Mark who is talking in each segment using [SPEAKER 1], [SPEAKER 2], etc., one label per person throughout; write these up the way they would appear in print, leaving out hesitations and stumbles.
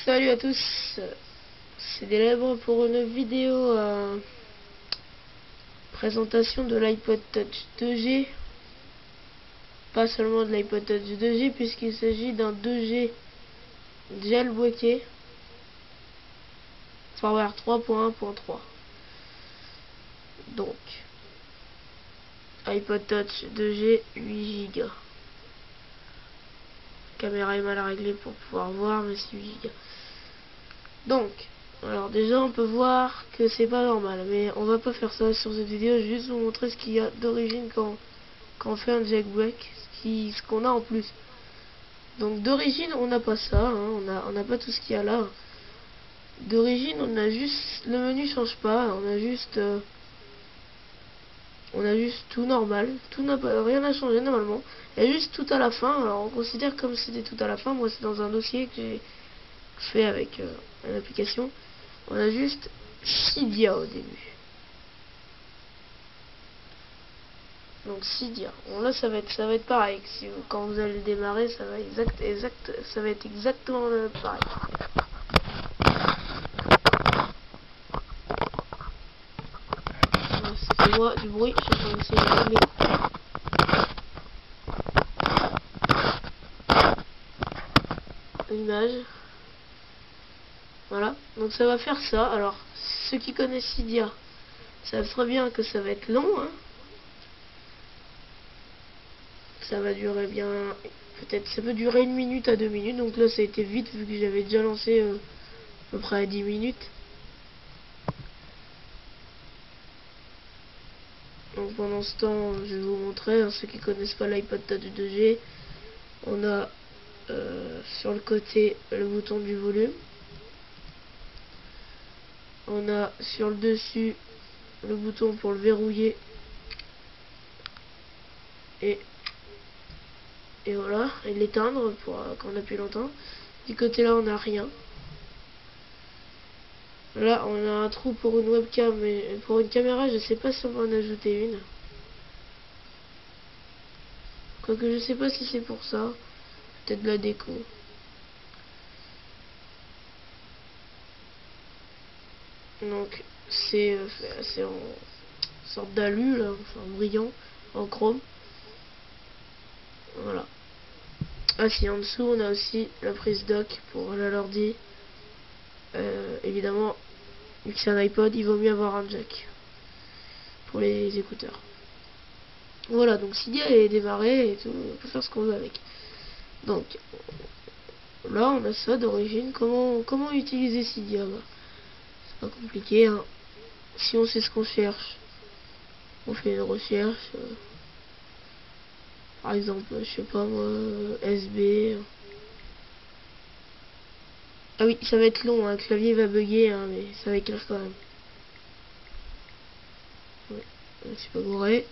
[SPEAKER 1] Salut à tous, c'est Délèbre pour une vidéo présentation de l'iPod Touch 2G. Pas seulement de l'iPod Touch 2G puisqu'il s'agit d'un 2G jailbreaké firmware 3.1.3. Donc iPod Touch 2G 8 Go. Caméra est mal réglée pour pouvoir voir, mais c'est 8 Go. Donc, alors déjà on peut voir que c'est pas normal, mais on va pas faire ça sur cette vidéo. Je vais juste vous montrer ce qu'il y a d'origine quand on fait un jailbreak, ce qu'on a en plus. Donc d'origine on n'a pas ça, hein, on n'a pas tout ce qu'il y a là. D'origine on a juste, le menu change pas, on a juste tout normal, tout n'a pas, rien n'a changé normalement. Il y a juste tout à la fin. Alors on considère comme c'était tout à la fin. Moi c'est dans un dossier que j'ai fait avec une application. On a juste Cydia au début. Donc Cydia. Bon là ça va être pareil. Si quand vous allez le démarrer, ça va être exactement pareil. Excusez-moi du bruit, je suis en train d'essayer de régler. L'image. Voilà. Donc ça va faire ça. Alors ceux qui connaissent Cydia savent très bien que ça va être long, hein. Ça va durer bien, peut-être, ça peut durer 1 minute à 2 minutes. Donc là ça a été vite vu que j'avais déjà lancé à peu près à 10 minutes. Donc pendant ce temps je vais vous montrer, hein, ceux qui connaissent pas l'iPod Touch 2G, on a sur le côté le bouton du volume, on a sur le dessus le bouton pour le verrouiller, et voilà, et l'éteindre pour quand on appuie longtemps. Du côté là on n'a rien. Là on a un trou pour une webcam, mais pour une caméra je sais pas si on va en ajouter une. Quoique je sais pas si c'est pour ça. Peut-être de la déco. Donc c'est en sorte d'alu là, enfin brillant, en chrome. Voilà. Ah si, en dessous on a aussi la prise dock pour l'ordi. Évidemment, vu que c'est un iPod, il vaut mieux avoir un jack pour les écouteurs. Voilà, donc Cydia est démarré et tout, on peut faire ce qu'on veut avec. Donc là on a ça d'origine. Comment utiliser Cydia? C'est pas compliqué, hein. Si on sait ce qu'on cherche, on fait une recherche. Par exemple, je sais pas moi, SB. Ah oui, ça va être long, hein, le clavier va bugger, hein, mais ça va écrire quand même. Ouais, je suis pas bourré.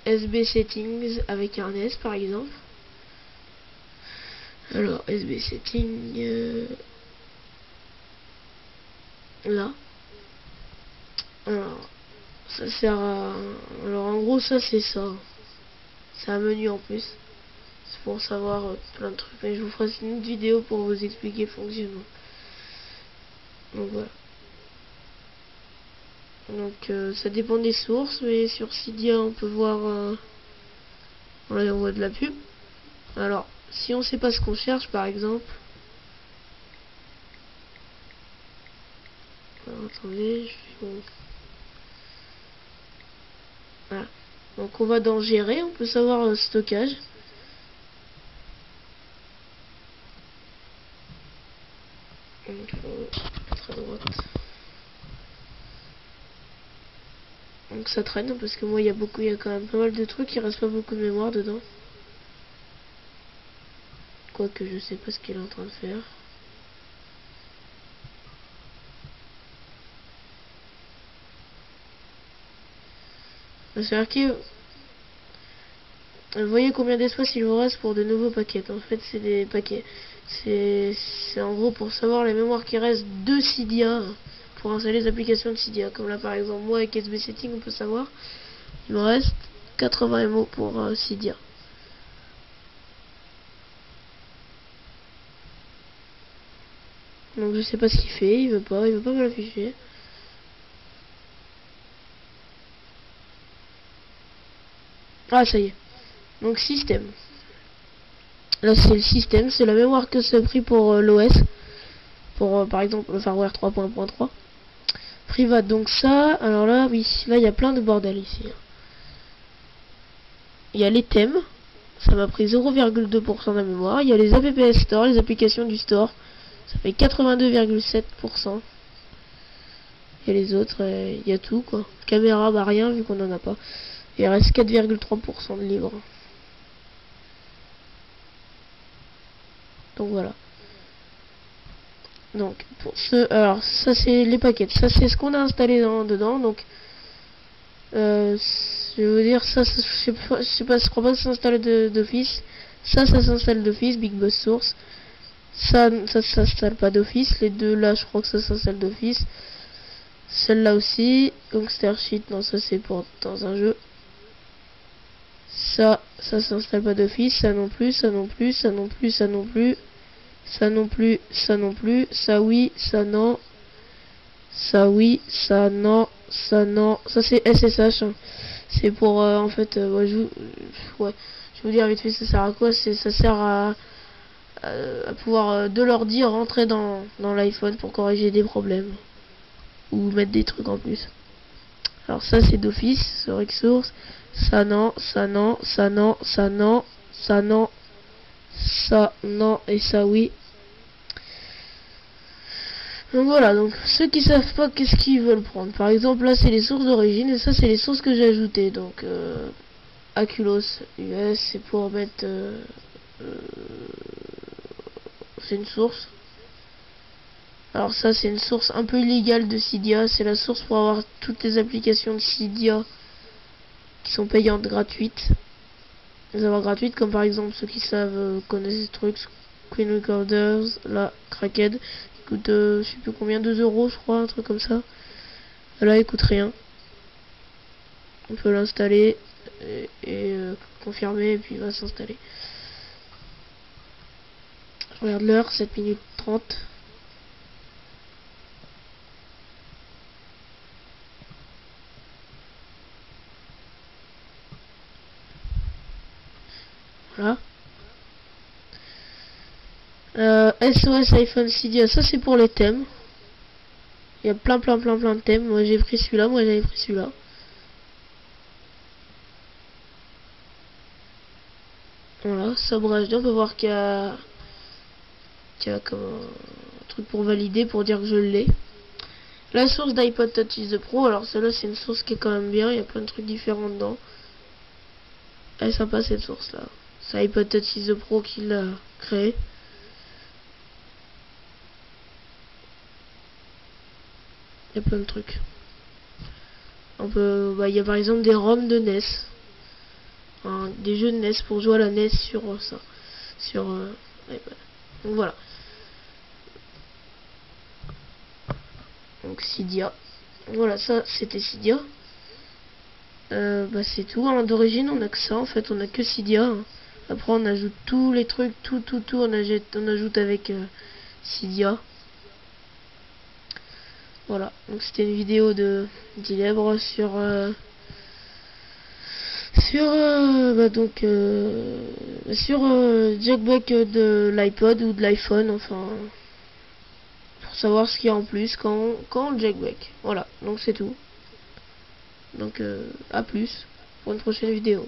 [SPEAKER 1] SB settings avec un S par exemple. Alors SB settings là. Alors ça sert à, alors en gros ça c'est ça. C'est un menu en plus. C'est pour savoir plein de trucs. Mais je vous ferai une autre vidéo pour vous expliquer le fonctionnement. Donc voilà. Donc ça dépend des sources, mais sur Cydia on peut voir là on voit de la pub. Alors si on sait pas ce qu'on cherche par exemple, alors, attendez, voilà. Donc on va dans gérer, on peut savoir le stockage. Donc à droite. Donc ça traîne parce que moi il y a quand même pas mal de trucs, il reste pas beaucoup de mémoire dedans. Quoique je sais pas ce qu'il est en train de faire. C'est-à-dire que vous voyez combien d'espace il vous reste pour de nouveaux paquets. En fait c'est des paquets. C'est en gros pour savoir les mémoires qui restent de Cydia pour installer les applications de Cydia. Comme là par exemple moi avec SB Setting on peut savoir. Il me reste 80 MO pour Cydia. Donc je sais pas ce qu'il fait, il veut pas me l'afficher. Ah ça y est. Donc système. Là c'est le système, c'est la mémoire que c'est pris pour l'OS. Pour par exemple le firmware 3.3. Private, donc ça, alors là oui, là il y a plein de bordel ici. Il y a les thèmes, ça m'a pris 0,2% de la mémoire. Il y a les apps store, les applications du store, ça fait 82,7%. Et les autres, il y a tout quoi. Caméra, bah rien vu qu'on en a pas. Il reste 4,3% de libre. Donc voilà. Donc pour ce, alors ça c'est les paquets. Ça c'est ce qu'on a installé dedans. Donc je veux dire ça, je sais pas, je crois pas que ça s'installe d'office. Ça s'installe d'office. Big Boss Source. Ça s'installe pas d'office. Les deux là, je crois que ça s'installe d'office. Celle-là aussi. Gangster Sheet, non ça c'est pour dans un jeu. Ça s'installe pas d'office. Ça non plus, ça non plus, ça non plus, ça non plus. Ça non plus, ça non plus. Ça oui, ça non. Ça oui, ça non, ça non. Ça c'est SSH. Hein. C'est pour en fait, ouais, je vais vous dire vite fait ça sert à quoi. Ça sert à pouvoir de l'ordi rentrer dans l'iPhone pour corriger des problèmes ou mettre des trucs en plus. Alors ça c'est d'office, sur Xsource. Ça non, ça non, ça non, ça non, ça non, ça non et ça oui. Donc voilà, donc ceux qui savent pas qu'est-ce qu'ils veulent prendre. Par exemple là c'est les sources d'origine et ça c'est les sources que j'ai ajoutées. Donc Aculos US c'est pour mettre c'est une source. Alors ça c'est une source un peu illégale de Cydia. C'est la source pour avoir toutes les applications de Cydia qui sont payantes gratuites. Les avoir gratuites comme par exemple ceux qui savent connaissent ces trucs. Screen Recorders, la Cracked, coûte je sais plus combien, 2 euros je crois, un truc comme ça. Là il coûte rien. On peut l'installer et confirmer et puis il va s'installer. Je regarde l'heure, 7 minutes 30. Voilà. SOS iPhone Cydia, ça c'est pour les thèmes. Il y a plein de thèmes. Moi j'ai pris celui-là, moi j'avais pris celui-là. Voilà, Sabre HD, on peut voir qu'il y a comme un truc pour valider, pour dire que je l'ai. La source d'iPod Touch is the Pro, alors celle-là c'est une source qui est quand même bien, il y a plein de trucs différents dedans. Elle est sympa cette source là. C'est iPod Touch is the Pro qui l'a créé. Il y a plein de trucs. On peut, il y a par exemple des ROM de NES. Hein, des jeux de NES pour jouer à la NES sur ça. Sur iPod. Donc voilà. Donc Cydia. Voilà, ça c'était Cydia. C'est tout. Hein. D'origine on a que ça en fait, on a que Cydia. Hein. Après on ajoute tous les trucs, tout on ajoute avec Cydia. Voilà, donc c'était une vidéo de d'Ilebre sur jackback de l'iPod ou de l'iPhone, enfin pour savoir ce qu'il y a en plus quand on jackback. Voilà, donc c'est tout. Donc à plus pour une prochaine vidéo.